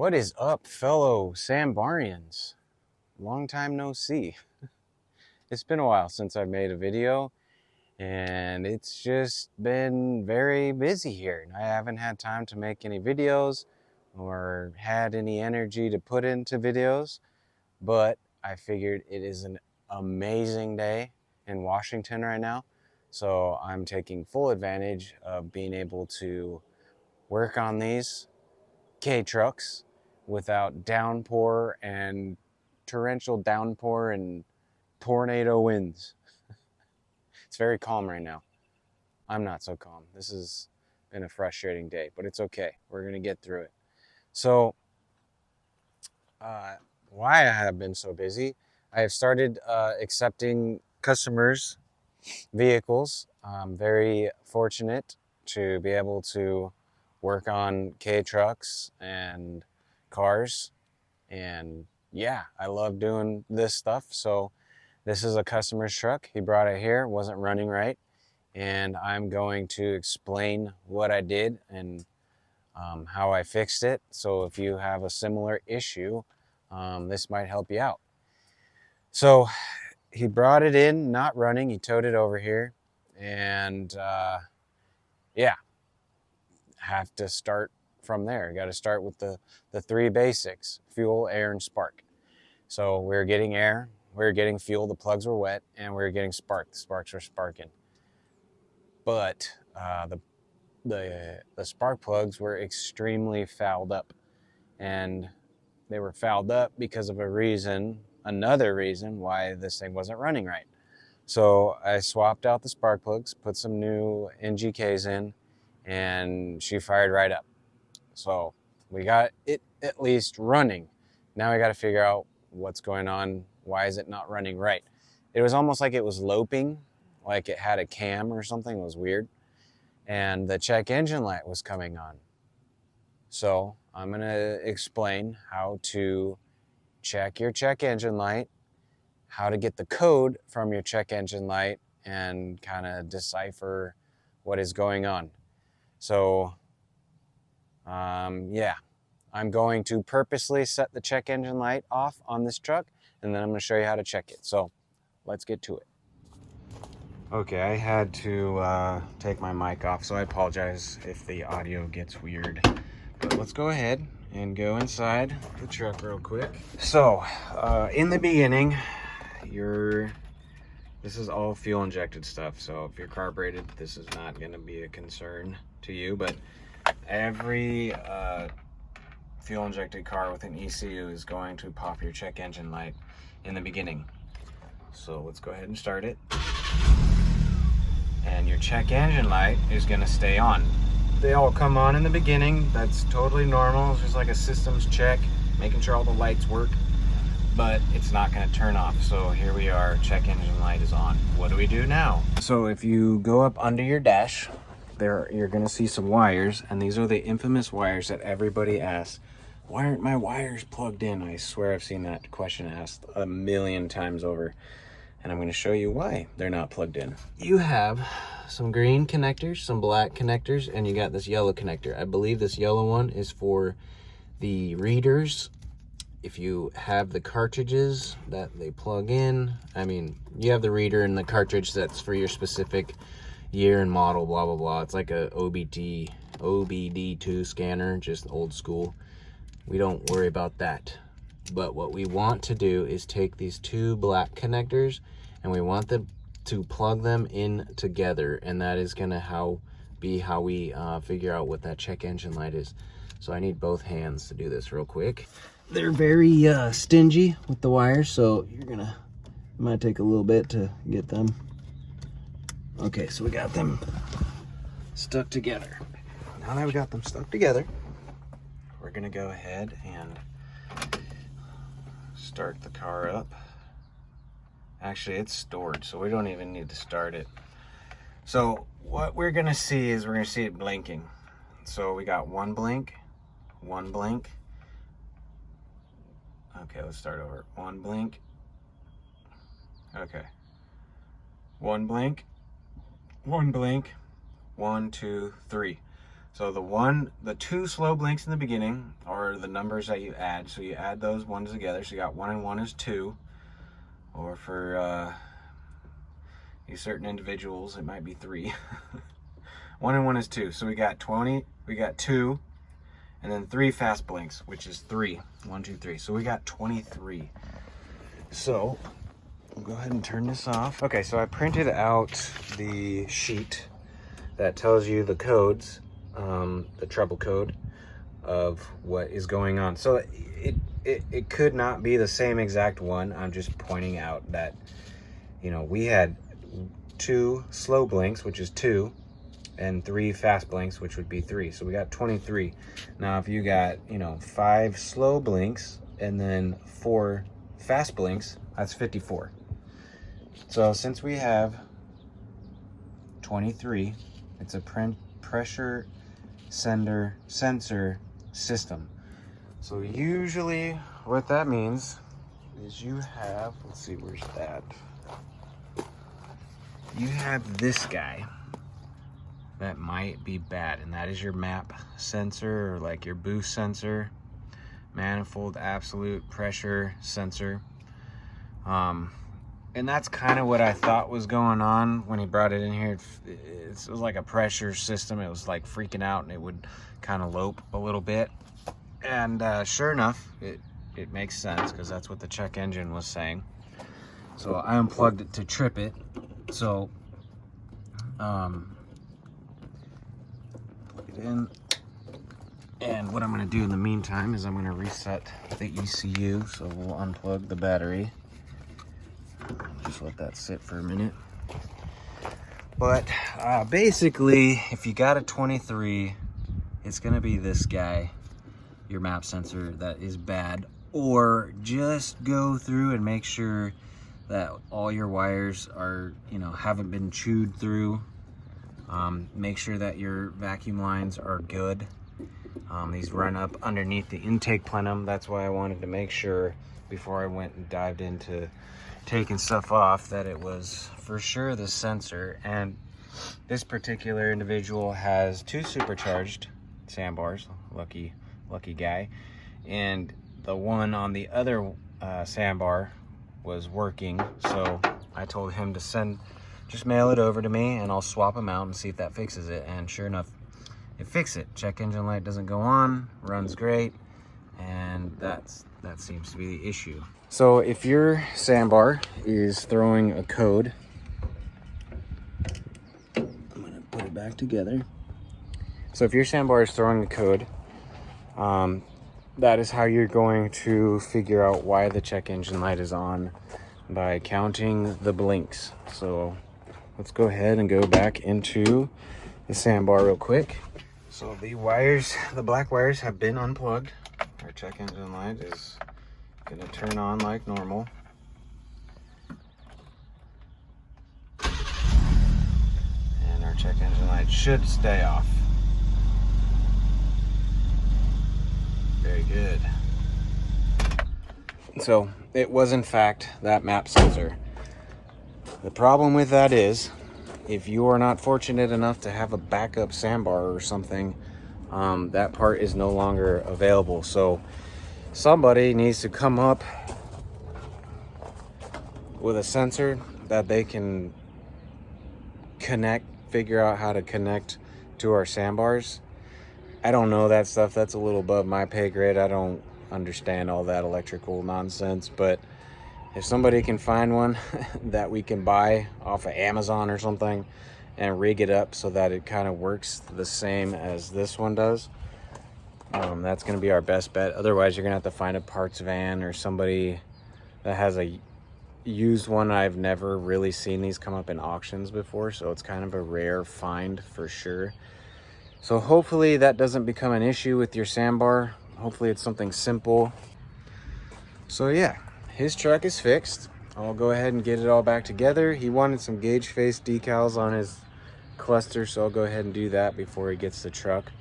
What is up, fellow Sambarians? Long time no see. It's been a while since I've made a video, and it's just been very busy here. I haven't had time to make any videos or had any energy to put into videos, but I figured it is an amazing day in Washington right now, so I'm taking full advantage of being able to work on these K-trucks without downpour and torrential downpour and tornado winds. It's very calm right now. I'm not so calm. This has been a frustrating day, but it's okay. We're going to get through it. So, why I have been so busy, I have started accepting customers' vehicles. I'm very fortunate to be able to work on K-trucks and cars, and yeah, I love doing this stuff. So this is a customer's truck. He brought it here, wasn't running right, and I'm going to explain what I did and how I fixed it. So if you have a similar issue, this might help you out. So he brought it in not running. He towed it over here, and yeah, have to start from there. Got to start with the three basics: fuel, air, and spark. So we're getting air, we're getting fuel, the plugs were wet, and we're getting spark. The sparks were sparking. But the spark plugs were extremely fouled up, and they were fouled up because of another reason why this thing wasn't running right. So I swapped out the spark plugs, put some new NGKs in, and she fired right up. So we got it at least running. Now we got to figure out what's going on. Why is it not running right? It was almost like it was loping, like it had a cam or something. It was weird. And the check engine light was coming on. So I'm going to explain how to check your check engine light, how to get the code from your check engine light, and kind of decipher what is going on. So yeah, I'm going to purposely set the check engine light off on this truck, and then I'm going to show you how to check it. So let's get to it. Okay, I had to take my mic off, so I apologize if the audio gets weird. But let's go ahead and go inside the truck real quick. So, in the beginning, this is all fuel injected stuff. So if you're carbureted, this is not going to be a concern to you, but every fuel injected car with an ECU is going to pop your check engine light in the beginning. So let's go ahead and start it. And your check engine light is going to stay on. They all come on in the beginning. That's totally normal. It's just like a systems check, making sure all the lights work, but it's not going to turn off. So here we are, check engine light is on. What do we do now? So if you go up under your dash, you're going to see some wires, and these are the infamous wires that everybody asks, why aren't my wires plugged in? I swear I've seen that question asked a million times over, and I'm going to show you why they're not plugged in. You have some green connectors, some black connectors, and you got this yellow connector. I believe this yellow one is for the readers. If you have the cartridges that they plug in, I mean, you have the reader and the cartridge that's for your specific year and model, blah, blah, blah. It's like a OBD2 scanner, just old school. We don't worry about that. But what we want to do is take these two black connectors and we want them to plug them in together, and that is going to be how we figure out what that check engine light is. So I need both hands to do this real quick. They're very stingy with the wires, so it might take a little bit to get them. Okay, so we got them stuck together. Now that we got them stuck together, we're gonna go ahead and start the car up. Actually, it's stored, so we don't even need to start it. So what we're gonna see is it blinking. So we got one blink. Okay, let's start over. One blink. Okay. One blink. 1, 2, 3. So the two slow blinks in the beginning are the numbers that you add. So you add those ones together. So you got 1 and 1 is 2. Or for these certain individuals, it might be 3. 1 and 1 is 2. So we got 20, we got 2, and then 3 fast blinks, which is 3. 1, 2, 3. So we got 23. So we'll go ahead and turn this off. Okay, so I printed out the sheet that tells you the codes, the trouble code of what is going on. So it could not be the same exact one. I'm just pointing out that, you know, we had 2 slow blinks, which is 2, and 3 fast blinks, which would be 3. So we got 23. Now, if you got, you know, 5 slow blinks and then 4 fast blinks, that's 54. So since we have 23, it's a pressure sensor system. So usually what that means is you have, let's see, where's that? You have this guy that might be bad, and that is your map sensor, or like your boost sensor, manifold absolute pressure sensor. And that's kind of what I thought was going on when he brought it in here. It was like a pressure system. It was like freaking out, and it would kind of lope a little bit. And sure enough, it makes sense, because that's what the check engine was saying. So I unplugged it to trip it. So plug it in. And what I'm going to do in the meantime is I'm going to reset the ECU. So we'll unplug the battery. Just let that sit for a minute. But basically, if you got a 23, it's going to be this guy, your map sensor, that is bad. Or just go through and make sure that all your wires are, you know, haven't been chewed through. Make sure that your vacuum lines are good. These run up underneath the intake plenum. That's why I wanted to make sure before I went and dived into taking stuff off that it was for sure the sensor. And this particular individual has 2 supercharged sandbars. Lucky guy. And the one on the other sandbar was working, so I told him to just mail it over to me, and I'll swap them out and see if that fixes it. And sure enough, it fixed it. Check engine light doesn't go on, runs great, and that seems to be the issue. So if your sandbar is throwing a code, I'm gonna put it back together. So if your sandbar is throwing a code, that is how you're going to figure out why the check engine light is on, by counting the blinks. So let's go ahead and go back into the sandbar real quick. So the wires, the black wires, have been unplugged. Our check engine light is gonna turn on like normal. And our check engine light should stay off. Very good. So it was in fact that map sensor. The problem with that is, if you are not fortunate enough to have a backup sandbar or something, that part is no longer available. So somebody needs to come up with a sensor that they can figure out how to connect to our sandbars. I don't know that stuff. That's a little above my pay grade. I don't understand all that electrical nonsense, but if somebody can find one that we can buy off of Amazon or something and rig it up so that it kind of works the same as this one does, that's going to be our best bet. Otherwise, you're going to have to find a parts van or somebody that has a used one. I've never really seen these come up in auctions before, so it's kind of a rare find for sure. So hopefully that doesn't become an issue with your sandbar. Hopefully it's something simple. So yeah, his truck is fixed. I'll go ahead and get it all back together. He wanted some gauge face decals on his cluster, so I'll go ahead and do that before he gets the truck.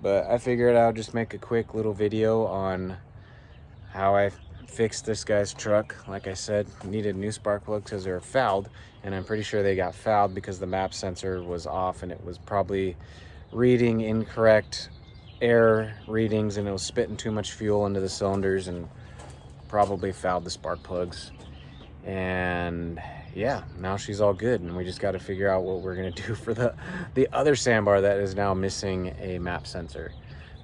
But I figured I'll just make a quick little video on how I fixed this guy's truck. Like I said, needed new spark plugs because they were fouled, and I'm pretty sure they got fouled because the map sensor was off, and it was probably reading incorrect air readings, and it was spitting too much fuel into the cylinders and probably fouled the spark plugs. And yeah, now she's all good, and we just got to figure out what we're going to do for the other Sambar that is now missing a map sensor.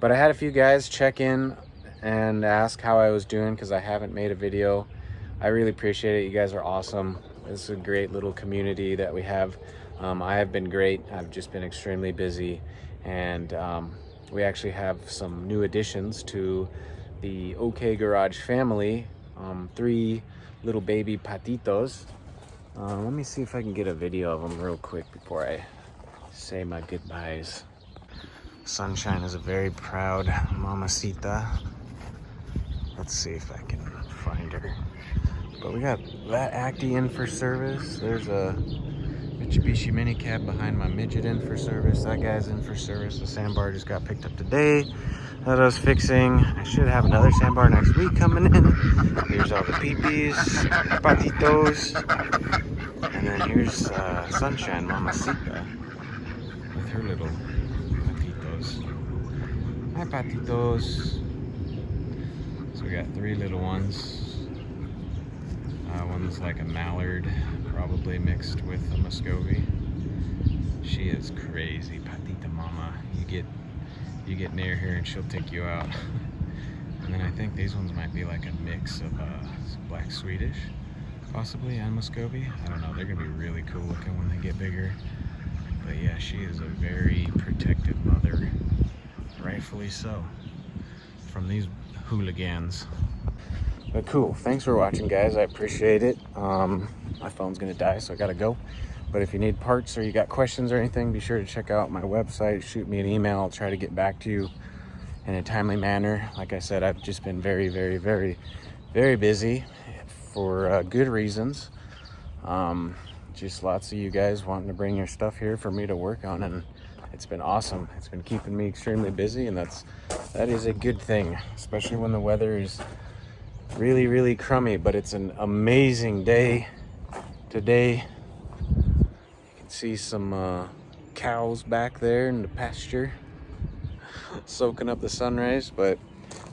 But I had a few guys check in and ask how I was doing because I haven't made a video. I really appreciate it. You guys are awesome. This is a great little community that we have. I have been great. I've just been extremely busy, and we actually have some new additions to the OK Garage family. 3 little baby patitos. Let me see if I can get a video of them real quick before I say my goodbyes. Sunshine is a very proud mamacita. Let's see if I can find her. But we got that Acti in for service. There's a Mitsubishi mini cab behind my midget in for service. That guy's in for service. The Sambar just got picked up today that I was fixing. I should have another Sambar next week coming in. Here's all the peepees, patitos. And then here's Sunshine Mamacita with her little patitos. Hi, patitos. So we got 3 little ones. One's like a mallard, probably mixed with a Muscovy. She is crazy, patita mama. You get near her and she'll take you out. And then I think these ones might be like a mix of black Swedish, possibly, and Muscovy. I don't know. They're gonna be really cool looking when they get bigger. But yeah, she is a very protective mother, rightfully so, from these hooligans. But cool, thanks for watching, guys. I appreciate it. My phone's gonna die, so I gotta go. But if you need parts or you got questions or anything, be sure to check out my website. Shoot me an email. I'll try to get back to you in a timely manner. Like I said, I've just been very, very, very, very busy for good reasons. Just lots of you guys wanting to bring your stuff here for me to work on, and it's been awesome. It's been keeping me extremely busy, and that is a good thing, especially when the weather is really, really crummy. But it's an amazing day today. You can see some cows back there in the pasture soaking up the sun rays. But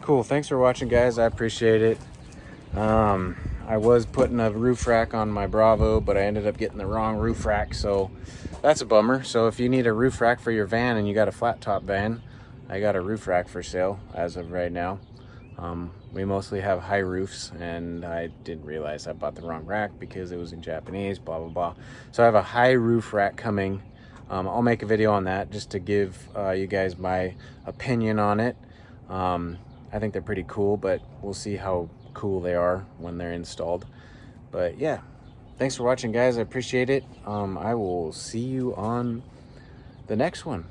cool, thanks for watching, guys. I appreciate it. I was putting a roof rack on my Bravo, but I ended up getting the wrong roof rack, so that's a bummer. So if you need a roof rack for your van and you got a flat top van, I got a roof rack for sale as of right now. We mostly have high roofs, and I didn't realize I bought the wrong rack because it was in Japanese, blah, blah, blah. So I have a high roof rack coming. I'll make a video on that just to give you guys my opinion on it. I think they're pretty cool, but we'll see how cool they are when they're installed. But yeah, thanks for watching, guys. I appreciate it. I will see you on the next one.